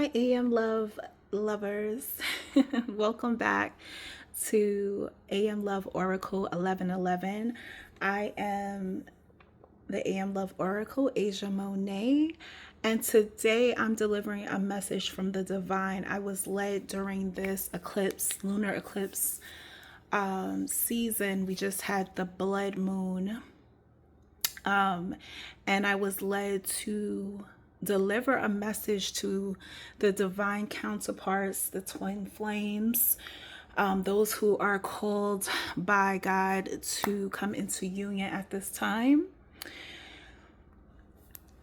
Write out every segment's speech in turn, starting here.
my AM Love lovers. Welcome back to AM Love Oracle 1111. I am the AM Love Oracle, Asia Mone't, and today I'm delivering a message from the divine. I was led during this eclipse, lunar eclipse season. We just had the blood moon, and I was led to deliver a message to the divine counterparts, the twin flames, those who are called by God to come into union at this time.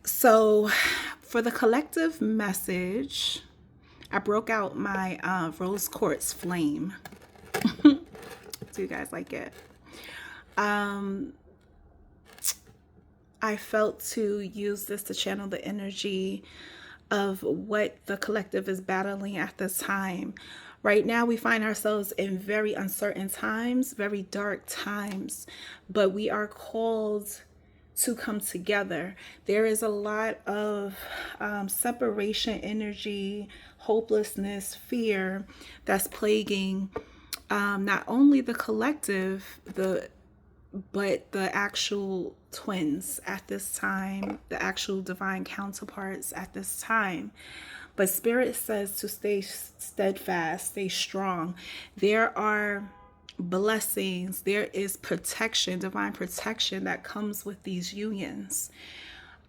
So for the collective message, I broke out my rose quartz flame. Do you guys like it? I felt to use this to channel the energy of what the collective is battling at this time. Right now, we find ourselves in very uncertain times, very dark times, but we are called to come together. There is a lot of separation energy, hopelessness, fear that's plaguing not only the collective, but the actual twins at this time, the actual divine counterparts at this time. But Spirit says to stay steadfast, stay strong. There are blessings, there is protection, divine protection that comes with these unions.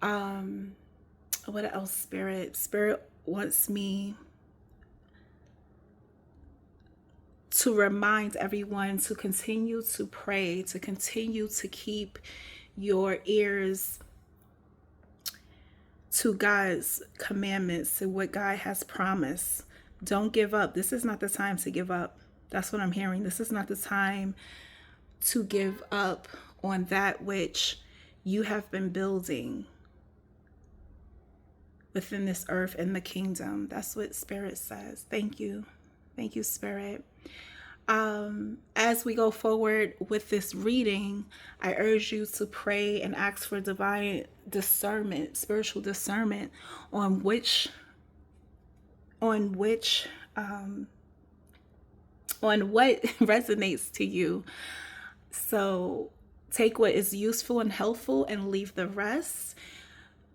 What else, Spirit? Spirit wants me to remind everyone to continue to pray, to continue to keep your ears to God's commandments, to what God has promised. Don't give up. This is not the time to give up. That's what I'm hearing. This is not the time to give up on that which you have been building within this earth and the kingdom. That's what Spirit says. Thank you. Thank you, Spirit. As we go forward with this reading, I urge you to pray and ask for divine discernment, spiritual discernment on what resonates to you. So take what is useful and helpful and leave the rest.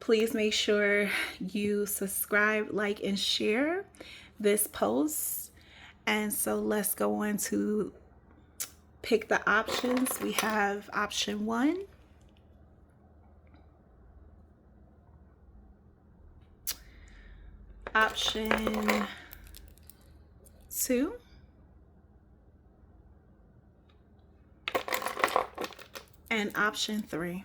Please make sure you subscribe, like, and share this post. And so let's go on to pick the options. We have option 1, option 2, and option 3.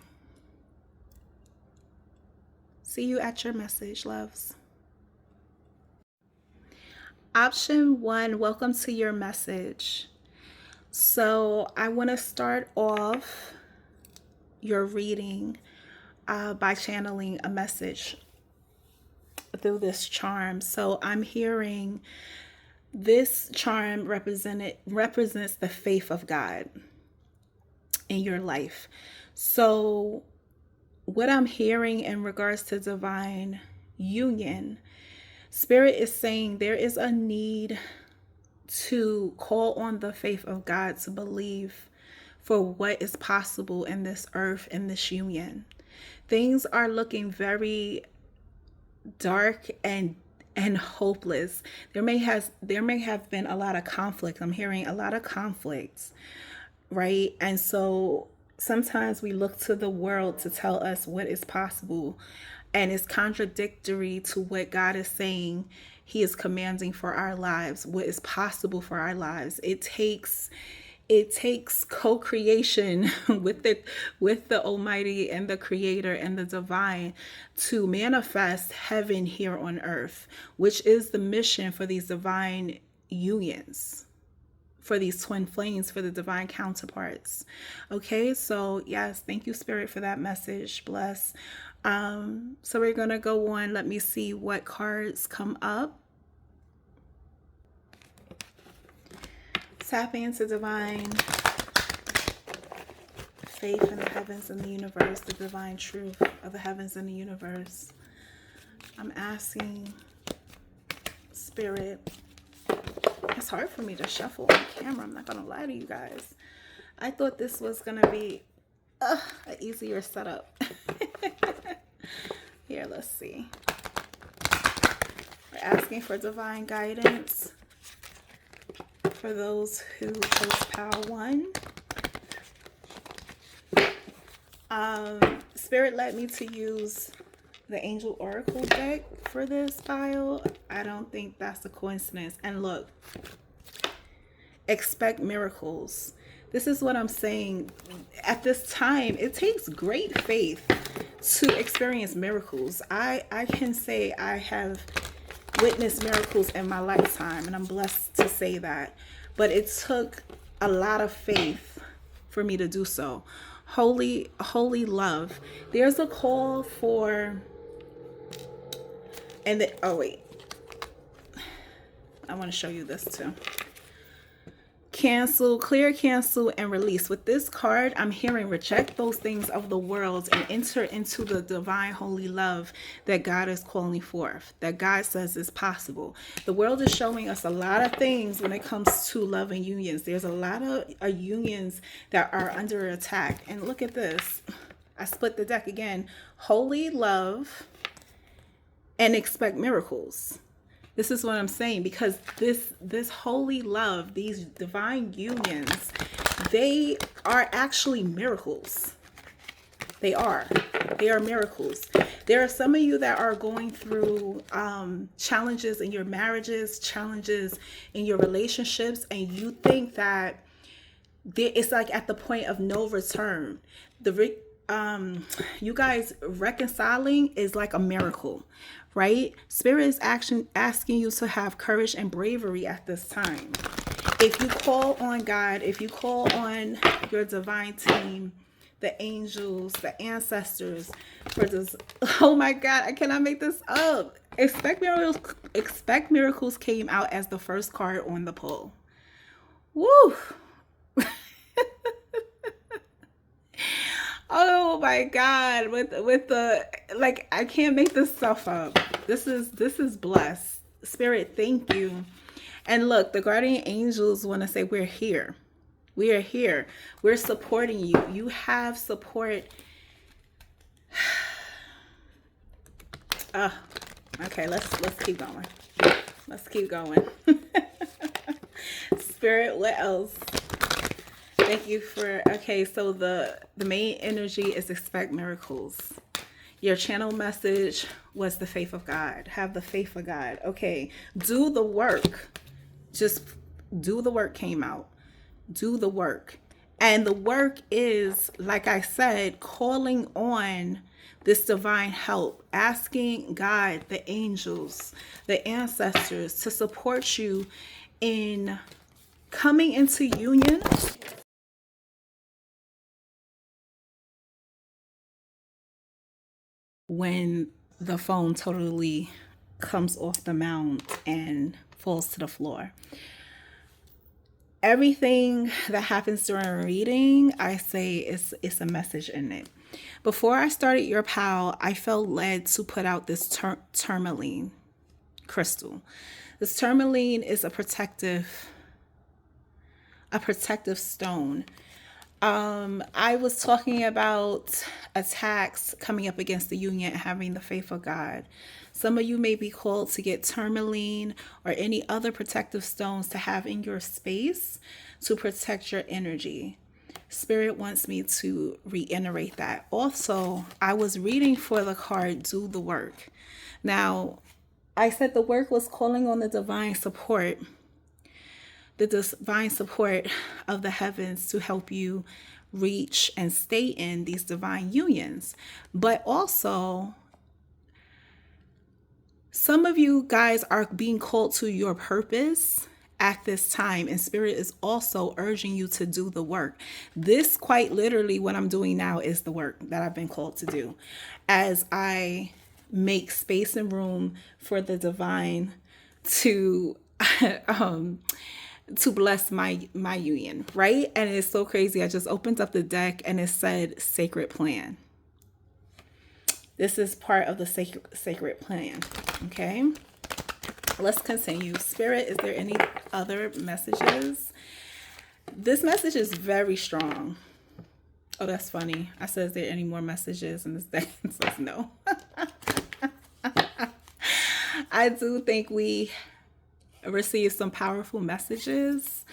See you at your message, loves. Option 1, welcome to your message. So I want to start off your reading by channeling a message through this charm. So I'm hearing this charm represents the faith of God in your life. So what I'm hearing in regards to divine union, Spirit is saying there is a need to call on the faith of God to believe for what is possible in this earth, in this union. Things are looking very dark and hopeless. There may have been a lot of conflict. I'm hearing a lot of conflicts, right? And so sometimes we look to the world to tell us what is possible, and it's contradictory to what God is saying He is commanding for our lives, what is possible for our lives. It takes co-creation with the Almighty and the Creator and the divine to manifest heaven here on earth, which is the mission for these divine unions, for these twin flames, for the divine counterparts. Okay, so yes, thank you, Spirit, for that message. Bless. So we're gonna go on. Let me see what cards come up. Tapping into divine faith in the heavens and the universe, the divine truth of the heavens and the universe. I'm asking Spirit. It's hard for me to shuffle on camera. I'm not going to lie to you guys. I thought this was going to be an easier setup. Here, let's see. We're asking for divine guidance for those who chose Pile 1. Spirit led me to use the Angel Oracle deck for this pile. I don't think that's a coincidence. And look, expect miracles. This is what I'm saying. At this time, it takes great faith to experience miracles. I can say I have witnessed miracles in my lifetime, and I'm blessed to say that. But it took a lot of faith for me to do so. Holy love. There's a call for, oh wait, I want to show you this too. Cancel, clear, cancel, and release. With this card, I'm hearing reject those things of the world and enter into the divine holy love that God is calling forth, that God says is possible. The world is showing us a lot of things when it comes to love and unions. There's a lot of unions that are under attack. And look at this. I split the deck again. Holy love and expect miracles. This is what I'm saying, because this holy love, these divine unions, they are actually miracles. They are miracles. There are some of you that are going through challenges in your marriages, challenges in your relationships, and you think that it's like at the point of no return. You guys reconciling is like a miracle, right? Spirit is asking you to have courage and bravery at this time. If you call on God, if you call on your divine team, the angels, the ancestors, for this, oh my God, I cannot make this up. Expect miracles came out as the first card on the pull. Woo! Oh my God, with the, like, I can't make this stuff up. This is blessed. Spirit, thank you. And look, the guardian angels want to say we're here. We are here. We're supporting you. You have support. Okay, let's keep going. Let's keep going. Spirit, what else? Thank you for, okay, so the main energy is expect miracles. Your channel message was the faith of God. Have the faith of God. Okay, do the work. Just do the work came out. Do the work. And the work is, like I said, calling on this divine help, asking God, the angels, the ancestors to support you in coming into union. When the phone totally comes off the mount and falls to the floor. Everything that happens during a reading, I say it's a message in it. Before I started your pal, I felt led to put out this tourmaline crystal. This tourmaline is a protective stone. I was talking about attacks coming up against the union and having the faith of God. Some of you may be called to get tourmaline or any other protective stones to have in your space to protect your energy. Spirit wants me to reiterate that. Also, I was reading for the card, do the work. Now, I said the work was calling on the divine support of the heavens to help you reach and stay in these divine unions. But also, some of you guys are being called to your purpose at this time, and Spirit is also urging you to do the work. This, quite literally, what I'm doing now is the work that I've been called to do as I make space and room for the divine to bless my union, right? And it's so crazy. I just opened up the deck and it said sacred plan. This is part of the sacred plan, okay? Let's continue. Spirit, is there any other messages? This message is very strong. Oh, that's funny. I said, is there any more messages? And this thing says no. I do think we received some powerful messages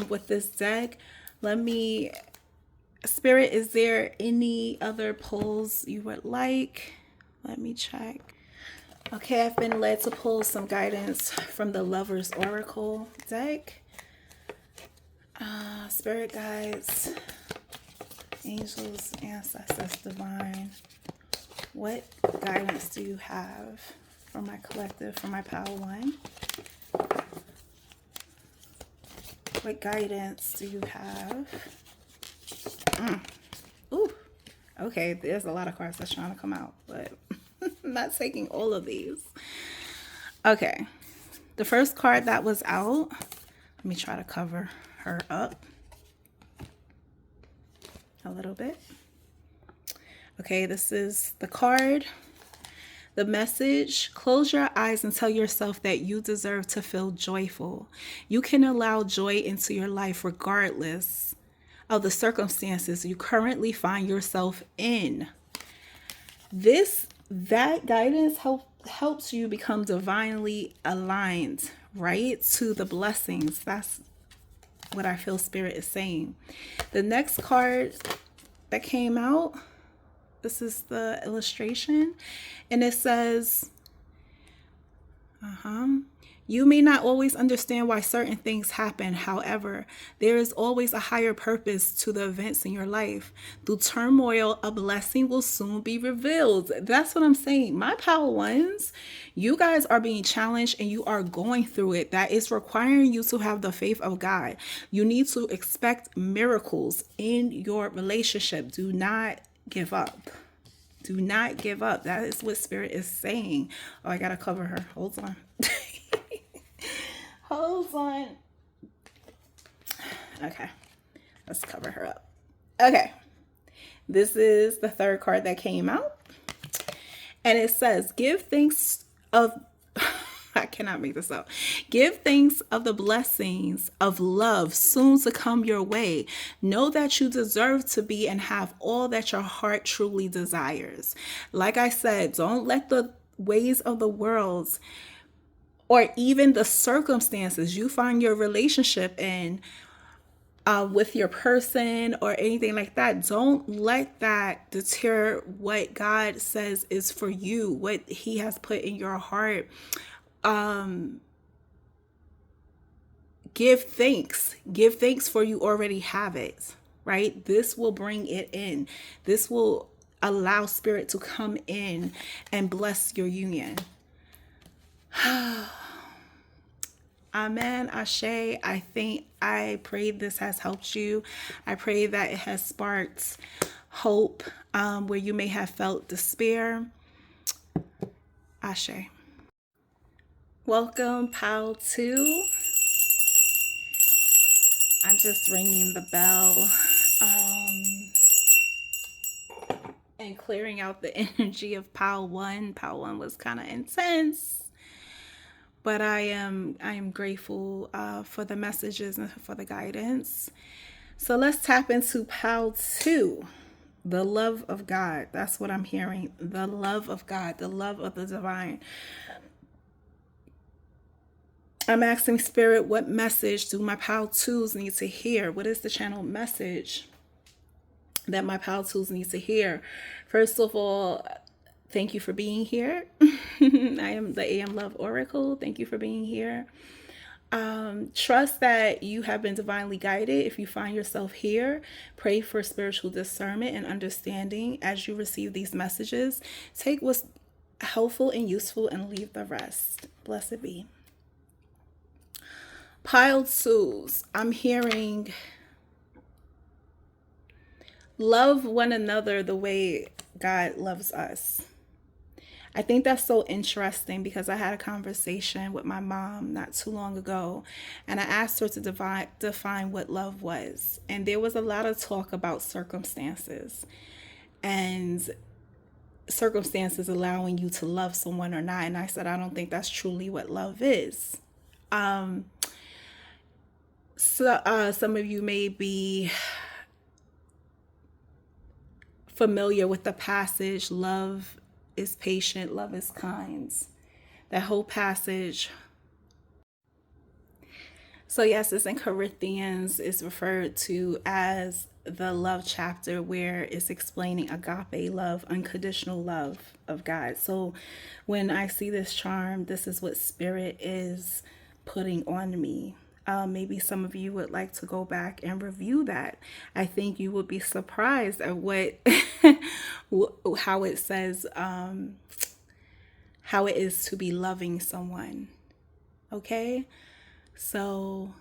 with this deck. Spirit, is there any other pulls you would like? Let me check. Okay, I've been led to pull some guidance from the Lover's Oracle deck. Spirit guides, angels, ancestors, divine. What guidance do you have for my collective, for my Pile 1? What guidance do you have? Ooh, okay, there's a lot of cards that's trying to come out, but I'm not taking all of these. Okay, the first card that was out, let me try to cover her up a little bit. Okay, this is the card. The message: close your eyes and tell yourself that you deserve to feel joyful. You can allow joy into your life regardless of the circumstances you currently find yourself in. That guidance helps you become divinely aligned, right, to the blessings. That's what I feel Spirit is saying. The next card that came out, this is the illustration, and it says, you may not always understand why certain things happen. However, there is always a higher purpose to the events in your life. Through turmoil, a blessing will soon be revealed. That's what I'm saying. My Pile 1s, you guys are being challenged and you are going through it. That is requiring you to have the faith of God. You need to expect miracles in your relationship. Do not give up. Do not give up. That is what Spirit is saying. Oh, I gotta cover her. Hold on. Hold on. Okay. Let's cover her up. Okay. This is the third card that came out. And it says, give thanks of... I cannot make this up. Give thanks of the blessings of love soon to come your way. Know that you deserve to be and have all that your heart truly desires. Like I said, don't let the ways of the world or even the circumstances you find your relationship in with your person or anything like that, don't let that deter what God says is for you, what He has put in your heart. Give thanks for you already have it, right? This will bring it in. This will allow Spirit to come in and bless your union. Amen. Ashe. I pray this has helped you. I pray that it has sparked hope where you may have felt despair. Ashe. Welcome, Pile 2. I'm just ringing the bell and clearing out the energy of Pile 1. Pile 1 was kind of intense, but I am grateful for the messages and for the guidance. So let's tap into Pile 2. The love of God. That's what I'm hearing. The love of God, the love of the divine. I'm asking Spirit, what message do my Pile 2s need to hear? What is the channel message that my Pile 2s need to hear? First of all, thank you for being here. I am the AM Love Oracle. Thank you for being here. Trust that you have been divinely guided. If you find yourself here, pray for spiritual discernment and understanding as you receive these messages. Take what's helpful and useful and leave the rest. Blessed be. Pile 2s, I'm hearing love one another the way God loves us. I think that's so interesting because I had a conversation with my mom not too long ago, and I asked her to define what love was. And there was a lot of talk about circumstances. And circumstances allowing you to love someone or not. And I said, I don't think that's truly what love is. Some of you may be familiar with the passage, love is patient, love is kind. That whole passage. So yes, it's in Corinthians. It's referred to as the love chapter, where it's explaining agape love, unconditional love of God. So when I see this charm, this is what Spirit is putting on me. Maybe some of you would like to go back and review that. I think you would be surprised at what how it says, how it is to be loving someone. Okay, so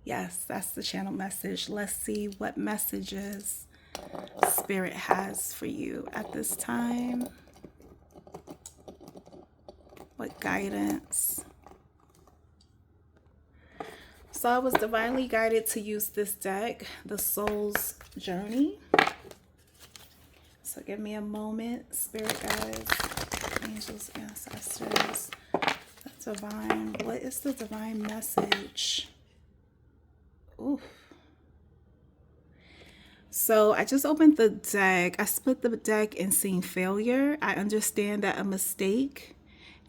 yes, that's the channel message. Let's see what messages Spirit has for you at this time. What guidance? So I was divinely guided to use this deck, the Soul's Journey. So give me a moment, Spirit guides, angels, ancestors, the divine. What is the divine message? Ooh. So I just opened the deck. I split the deck and seen failure. I understand that a mistake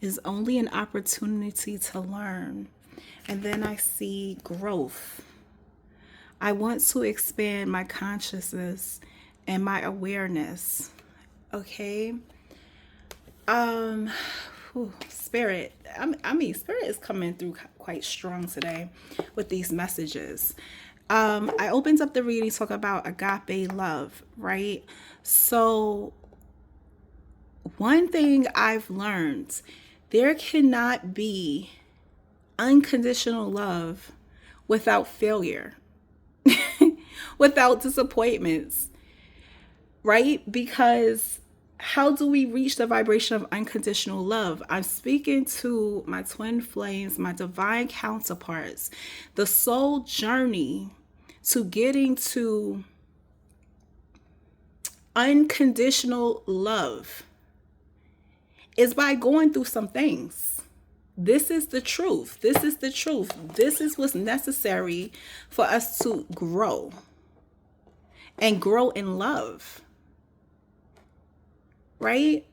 is only an opportunity to learn. And then I see growth. I want to expand my consciousness and my awareness. Okay. Spirit. Spirit is coming through quite strong today with these messages. I opened up the reading, talk about agape love, right? So one thing I've learned, there cannot be unconditional love without failure, without disappointments, right? Because how do we reach the vibration of unconditional love? I'm speaking to my twin flames, my divine counterparts. The soul journey to getting to unconditional love is by going through some things. This is the truth. This is the truth. This is what's necessary for us to grow and grow in love. Right?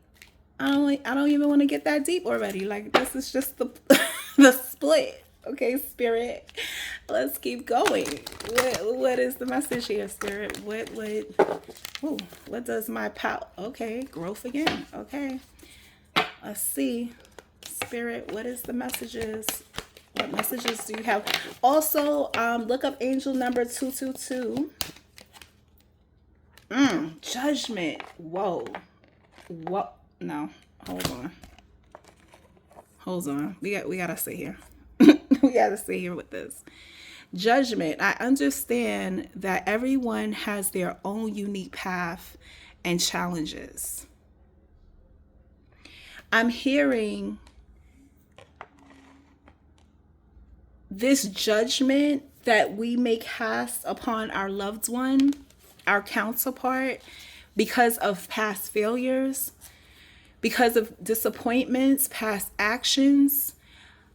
I don't even want to get that deep already. Like, this is just the the split. Okay, Spirit. Let's keep going. What is the message here, Spirit? What does my power? Okay, growth again. Okay. Let's see. Spirit, what is the messages? What messages do you have? Also, look up angel number 222. Judgment. Whoa. What? No. Hold on. We gotta stay here. We gotta stay here with this. Judgment. I understand that everyone has their own unique path and challenges. I'm hearing this judgment that we may cast upon our loved one, our counterpart, because of past failures, because of disappointments, past actions.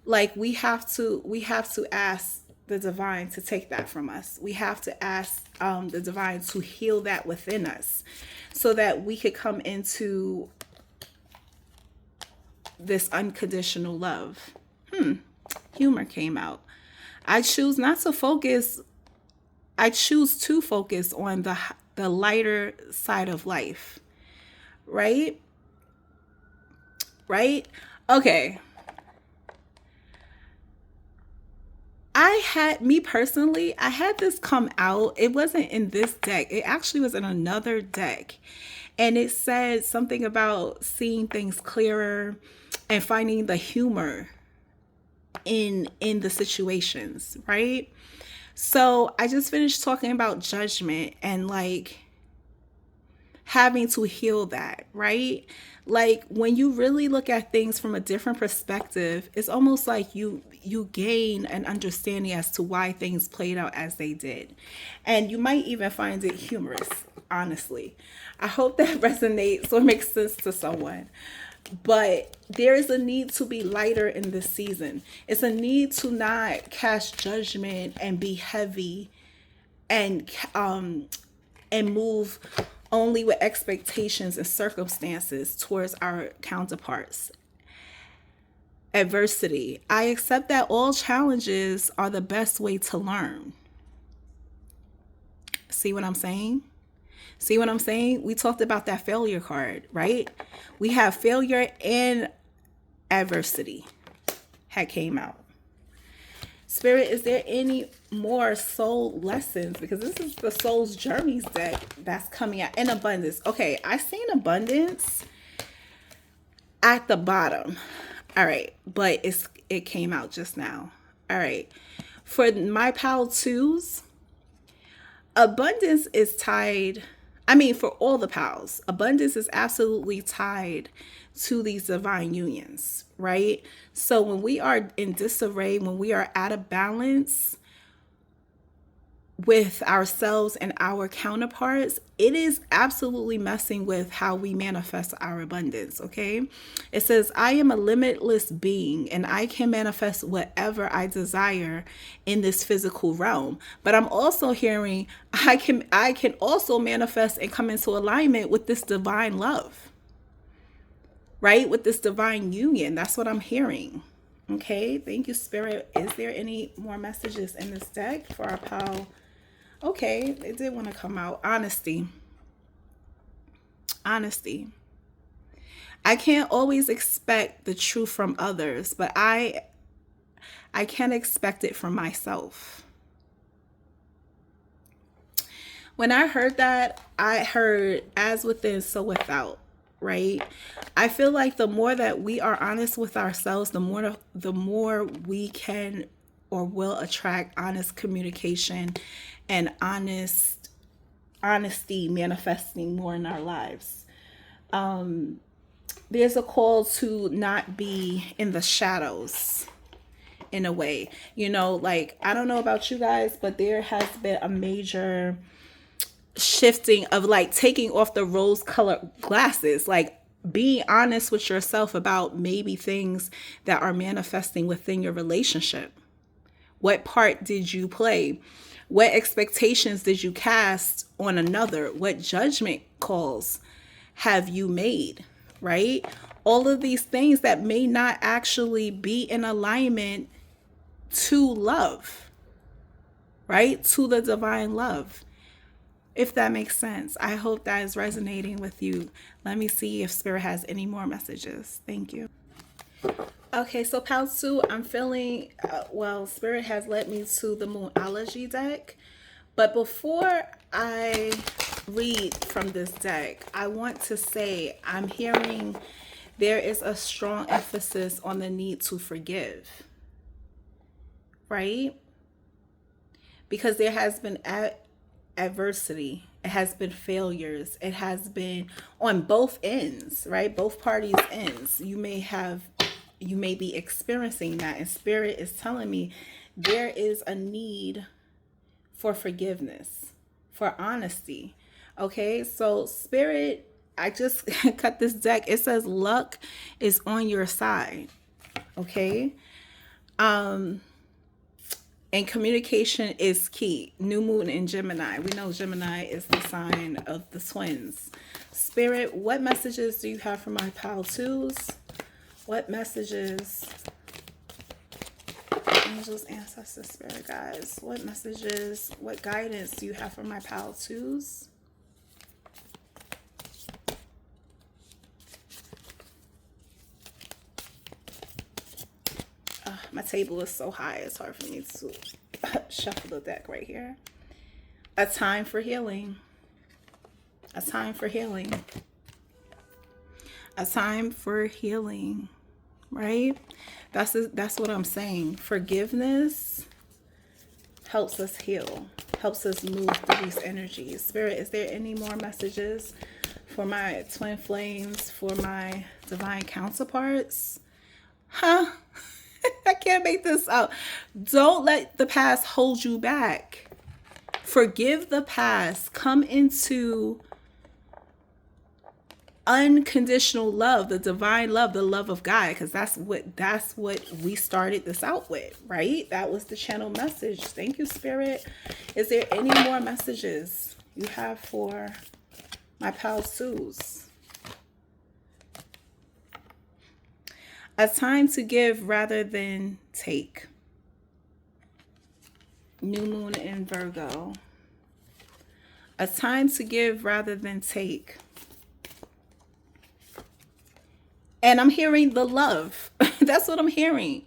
Like, we have to ask the divine to take that from us. We have to ask the divine to heal that within us, so that we could come into this unconditional love. Humor came out. I choose to focus on the lighter side of life. Right? Okay. I had this come out. It wasn't in this deck. It actually was in another deck. And it said something about seeing things clearer and finding the humor in the situations, right? So I just finished talking about judgment and like having to heal that, right? Like when you really look at things from a different perspective, it's almost like you gain an understanding as to why things played out as they did. And you might even find it humorous, honestly. I hope that resonates or makes sense to someone. But there is a need to be lighter in this season. It's a need to not cast judgment and be heavy and move only with expectations and circumstances towards our counterparts. Adversity. I accept that all challenges are the best way to learn. See what I'm saying? See what I'm saying? We talked about that failure card, right? We have failure and adversity had came out. Spirit, is there any more soul lessons? Because this is the soul's journeys that's coming out in abundance. Okay, I seen abundance at the bottom. All right, but it came out just now. All right. For my pal twos, abundance is tied. I mean, for all the pals, abundance is absolutely tied to these divine unions, right? So when we are in disarray, when we are out of balance with ourselves and our counterparts, it is absolutely messing with how we manifest our abundance, okay? It says, I am a limitless being and I can manifest whatever I desire in this physical realm. But I'm also hearing I can also manifest and come into alignment with this divine love, right? With this divine union. That's what I'm hearing. Okay, thank you, Spirit. Is there any more messages in this deck for our pal? Okay, it did want to come out. Honesty. Honesty. I can't always expect the truth from others, but I can expect it from myself. When I heard that, I heard as within, so without, right? I feel like the more that we are honest with ourselves, the more we can or will attract honest communication and honesty manifesting more in our lives. There's a call to not be in the shadows in a way. You know, like, I don't know about you guys, but there has been a major shifting of like taking off the rose colored glasses, like being honest with yourself about maybe things that are manifesting within your relationship. What part did you play? What expectations did you cast on another? What judgment calls have you made, right? All of these things that may not actually be in alignment to love, right? To the divine love. If that makes sense. I hope that is resonating with you. Let me see if Spirit has any more messages. Thank you. Okay, so Pal 2, I'm feeling, Spirit has led me to the Moonology deck. But before I read from this deck, I want to say I'm hearing there is a strong emphasis on the need to forgive, right? Because there has been adversity. It has been failures. It has been on both ends, right? Both parties' ends. You may be experiencing that, and Spirit is telling me there is a need for forgiveness, for honesty. Okay, so Spirit, I just cut this deck. It says luck is on your side. Okay. And communication is key. New moon in Gemini. We know Gemini is the sign of the twins. Spirit, what messages do you have for my pal twos? What messages, angels, ancestors, spirit guides, what messages, what guidance do you have for my pal twos? My table is so high, it's hard for me to shuffle the deck right here. A time for healing. A time for healing. A time for healing. Right? That's what I'm saying. Forgiveness helps us heal, helps us move through these energies. Spirit, is there any more messages for my twin flames, for my divine counterparts. Huh? I can't make this up. Don't let the past hold you back. Forgive the past. Come into unconditional love, the divine love, the love of God, because that's what we started this out with, right? That was the channel message. Thank you, Spirit. Is there any more messages you have for my pal Suze? A time to give rather than take. New moon in Virgo. A time to give rather than take. And I'm hearing the love. That's what I'm hearing.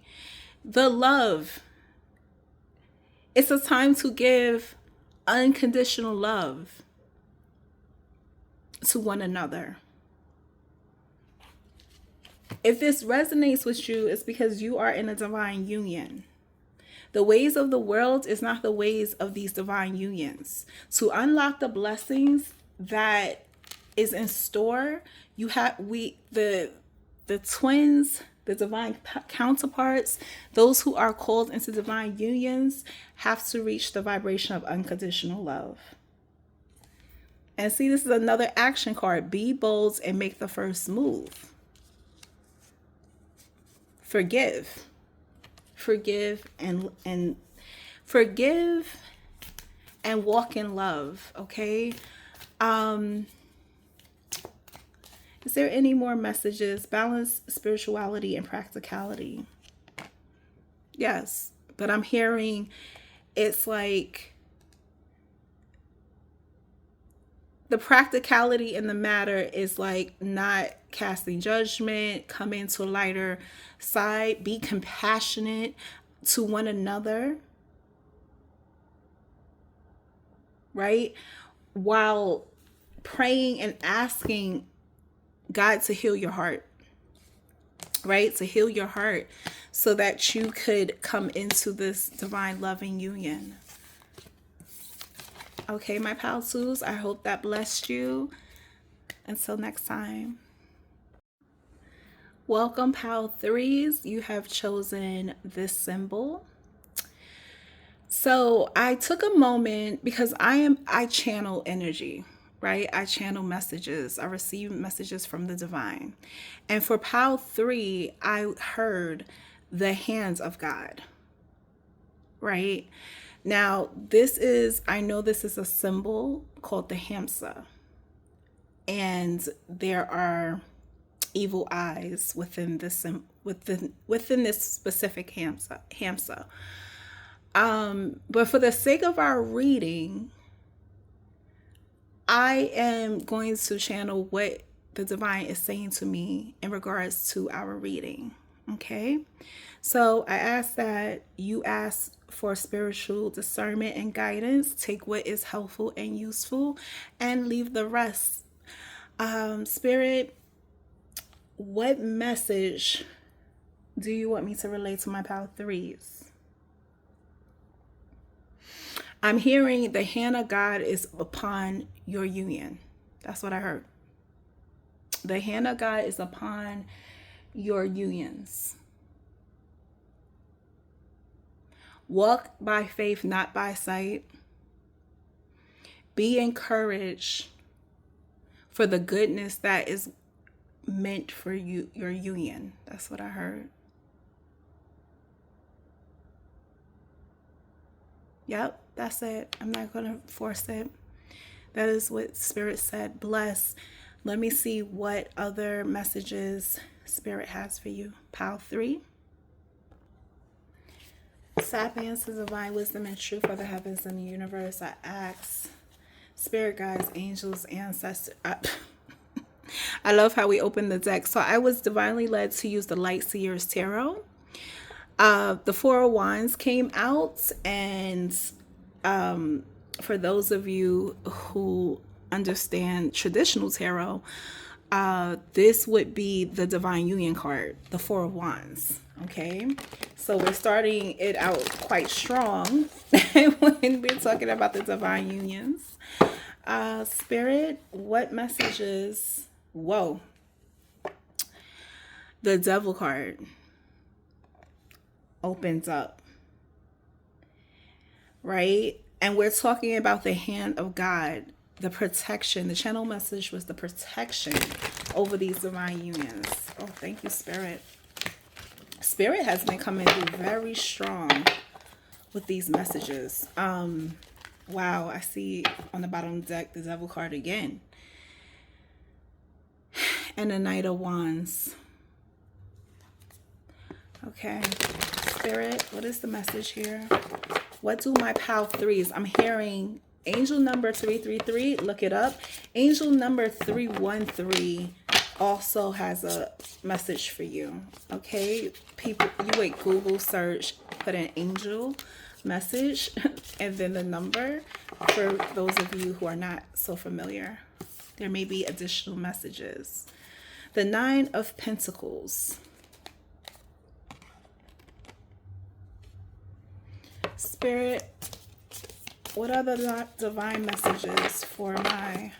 The love. It's a time to give unconditional love to one another. If this resonates with you, it's because you are in a divine union. The ways of the world is not the ways of these divine unions. To unlock the blessings that is in store, you have the twins, the divine counterparts, those who are called into divine unions have to reach the vibration of unconditional love. And see, this is another action card. Be bold and make the first move. Forgive. Forgive and forgive and walk in love, okay? Is there any more messages? Balance spirituality and practicality. Yes, but I'm hearing it's like the practicality in the matter is like not casting judgment, come into a lighter side, be compassionate to one another, right? While praying and asking God to heal your heart, right? To heal your heart so that you could come into this divine loving union. Okay, my pal Suze, I hope that blessed you. Until next time. Welcome, pal threes. You have chosen this symbol. So I took a moment because I channel energy, right? I channel messages. I receive messages from the divine. And for pal 3, I heard the hands of God, right? Now, I know this is a symbol called the Hamsa. And there are evil eyes within this specific Hamsa. But for the sake of our reading, I am going to channel what the divine is saying to me in regards to our reading. Okay, so I ask that you ask for spiritual discernment and guidance. Take what is helpful and useful and leave the rest. Spirit, what message do you want me to relay to my pal threes? I'm hearing the hand of God is upon your union. That's what I heard. The hand of God is upon your unions. Walk by faith, not by sight. Be encouraged for the goodness that is meant for you, your union. That's what I heard. Yep, that's it. I'm not going to force it. That is what Spirit said. Bless. Let me see what other messages Spirit has for you. Pile 3. Sapience is divine wisdom and truth for the heavens and the universe. I ask Spirit guides, angels, ancestors. I love how we open the deck. So I was divinely led to use the Light Seers Tarot. The Four of Wands came out, and for those of you who understand traditional tarot, this would be the Divine Union card, the Four of Wands. Okay, so we're starting it out quite strong when we're talking about the divine unions. Spirit, what messages? Whoa. The Devil card opens up, right? And we're talking about the hand of God, the protection. The channel message was the protection over these divine unions. Oh, thank you, Spirit. Spirit has been coming through very strong with these messages. Wow, I see on the bottom deck the Devil card again. And the Knight of Wands. Okay, Spirit, what is the message here? What do my PAL 3s? I'm hearing angel number 333. Look it up. Angel number 313 also has a message for you. Okay, people, you would Google search, put an angel message, and then the number. For those of you who are not so familiar, there may be additional messages. The Nine of Pentacles. Spirit, what are the divine messages for my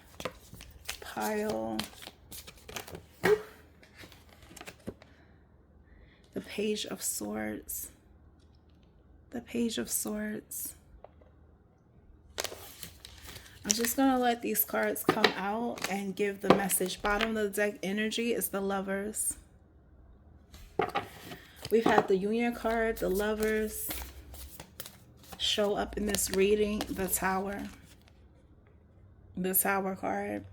pile? The Page of Swords. The Page of Swords. I'm just going to let these cards come out and give the message. Bottom of the deck energy is the Lovers. We've had the Union card, the Lovers. Show up in this reading, the Tower. The Tower card.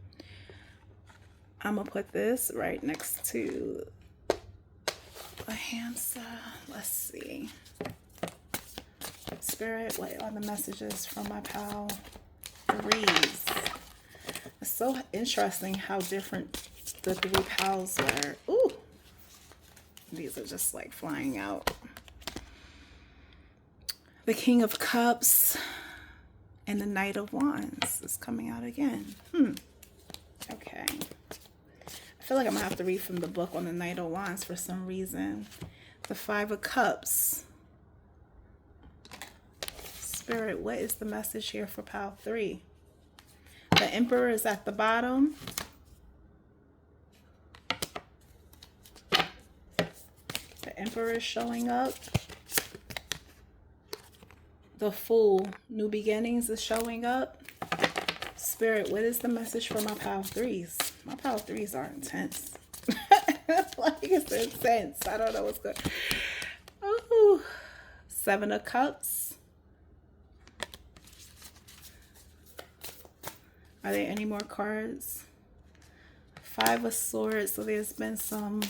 I'm going to put this right next to a Hamsa. Let's see. Spirit, what are the messages from my pal 3s? It's so interesting how different the 3 pals were. Ooh. These are just like flying out. The King of Cups and the Knight of Wands is coming out again. Okay. I feel like I'm going to have to read from the book on the Knight of Wands for some reason. The 5 of Cups. Spirit, what is the message here for pile 3? The Emperor is at the bottom. The Emperor is showing up. The Fool, New Beginnings, is showing up. Spirit, what is the message for my pile 3s? My pile 3s are intense. Like, it's intense. I don't know what's good. Ooh. 7 of Cups. Are there any more cards? 5 of Swords. So there's been some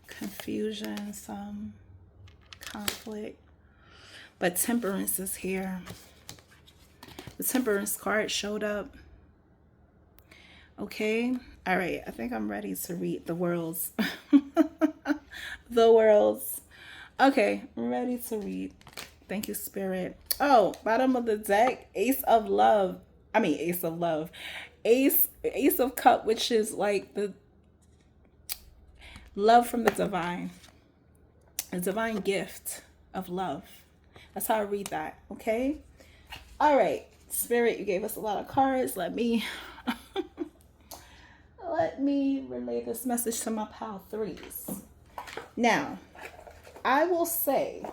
confusion, some conflict. But Temperance is here. The Temperance card showed up. Okay. All right. I think I'm ready to read the Worlds. The Worlds. Okay. I'm ready to read. Thank you, Spirit. Oh, bottom of the deck. Ace of Love. Ace of Love. Ace of Cup, which is like the love from the divine. A divine gift of love. That's how I read that, okay? All right, Spirit, you gave us a lot of cards. Let me relay this message to my pal 3s. Now, I will say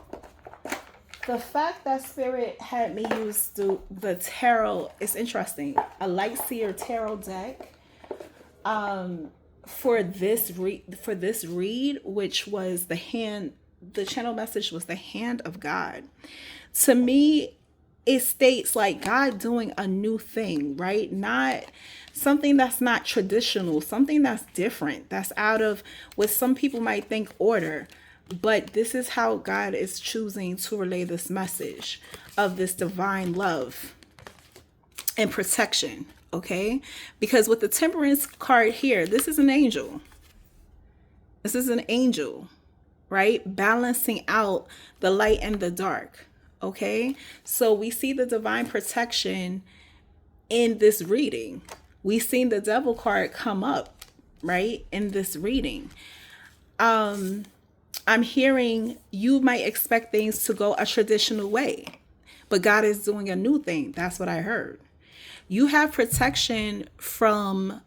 the fact that Spirit had me use the tarot is interesting. A Light Seer tarot deck for this read, which was the channel message was the hand of God. To me, it states like God doing a new thing, right? Not something that's not traditional, something that's different, that's out of what some people might think order. But this is how God is choosing to relay this message of this divine love and protection, okay? Because with the Temperance card here, this is an angel. This is an angel, right? Balancing out the light and the dark, okay? So we see the divine protection in this reading. We seen the Devil card come up, right, in this reading. I'm hearing you might expect things to go a traditional way, but God is doing a new thing. That's what I heard. You have protection from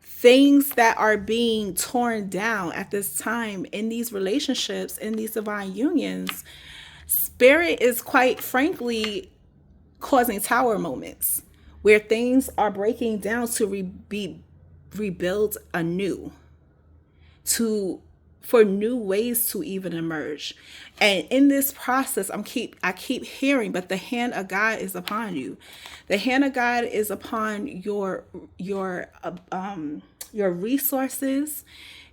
things that are being torn down at this time in these relationships, in these divine unions. Spirit is quite frankly causing tower moments where things are breaking down to be rebuilt anew, to for new ways to even emerge. And in this process, I keep hearing, but the hand of God is upon you. The hand of God is upon your resources,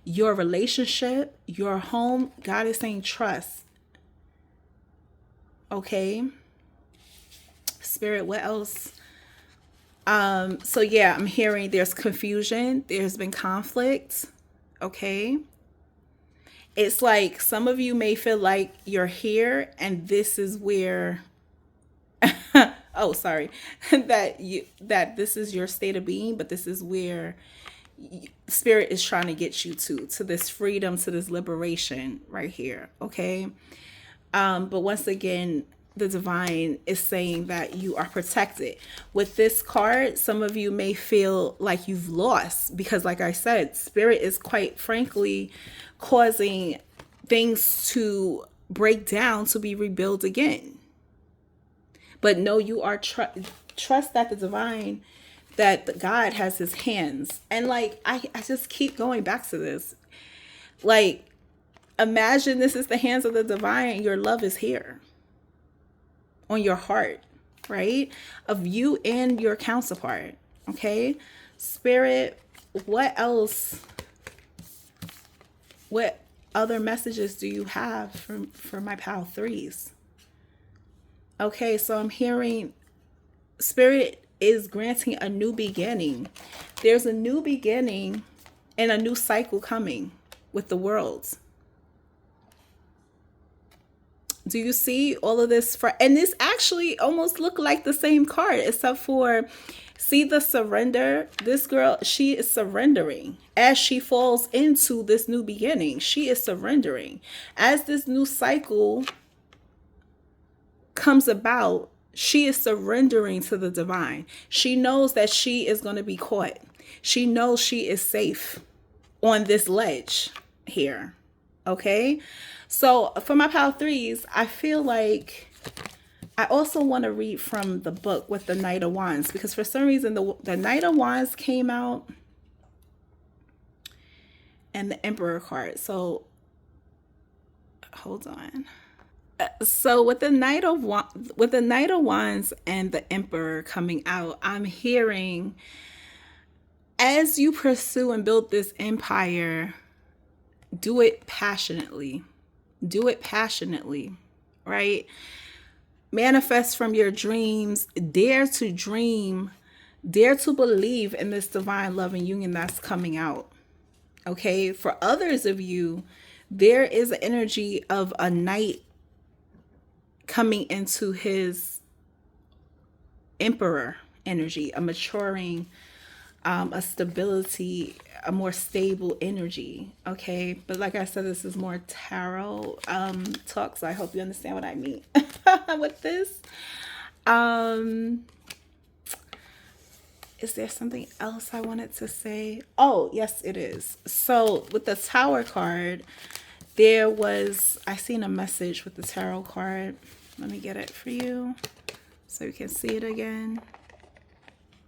your relationship, your home. God is saying trust. Okay. Spirit, what else? So yeah, I'm hearing there's confusion, there's been conflict. Okay. It's like some of you may feel like you're here and this is where oh sorry that this is your state of being, but this is where spirit is trying to get you to this freedom, to this liberation right here. Okay. But once again, the divine is saying that you are protected. With this card, some of you may feel like you've lost because, like I said, spirit is quite frankly causing things to break down to be rebuilt again. But no, you are trust that the divine, that God has his hands. And like, I just keep going back to this. Like, imagine this is the hands of the divine and your love is here on your heart, right? Of you and your counterpart. Okay. Spirit, what else? What other messages do you have for my pal threes? Okay. So I'm hearing spirit is granting a new beginning. There's a new beginning and a new cycle coming with the world. Do you see all of this? And this actually almost looked like the same card, except for, see the surrender? This girl, she is surrendering. As she falls into this new beginning, she is surrendering. As this new cycle comes about, she is surrendering to the divine. She knows that she is going to be caught. She knows she is safe on this ledge here. Okay. So for my pal threes, I feel like I also want to read from the book with the Knight of Wands, because for some reason the Knight of Wands came out and the Emperor card. So hold on. So with the Knight of Wands and the Emperor coming out, I'm hearing, as you pursue and build this empire, do it passionately. Do it passionately, right? Manifest from your dreams. Dare to dream. Dare to believe in this divine love and union that's coming out. Okay? For others of you, there is an energy of a knight coming into his emperor energy, a maturing, a stability, a more stable energy. Okay. But like I said, this is more tarot talk. So I hope you understand what I mean with this. Is there something else I wanted to say? Oh, yes, it is. So with the Tower card, I seen a message with the tarot card. Let me get it for you so you can see it again.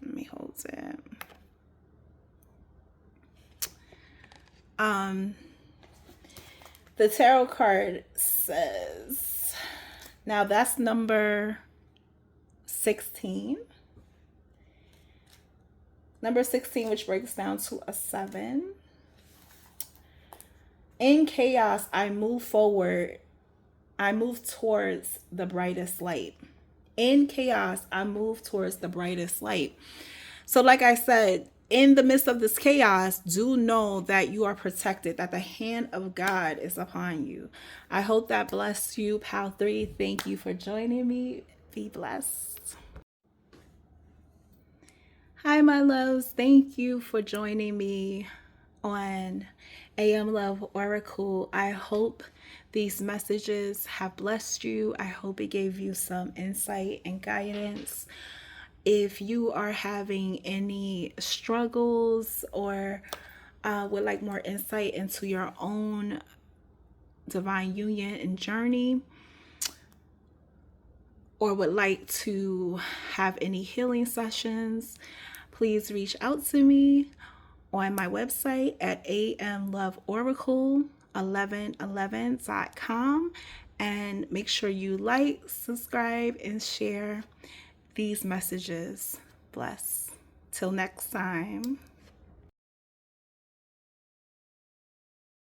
Let me hold it. The tarot card says, now that's number 16. Number 16, which breaks down to a 7. In chaos, I move forward. I move towards the brightest light. In chaos, I move towards the brightest light. So like I said, in the midst of this chaos, do know that you are protected, that the hand of God is upon you. I hope that blessed you, pal 3. Thank you for joining me. Be blessed. Hi, my loves. Thank you for joining me on AM Love Oracle. I hope these messages have blessed you. I hope it gave you some insight and guidance. If you are having any struggles or would like more insight into your own divine union and journey, or would like to have any healing sessions, please reach out to me on my website at amloveoracle1111.com, and make sure you like, subscribe, and share these messages. Bless. Till next time.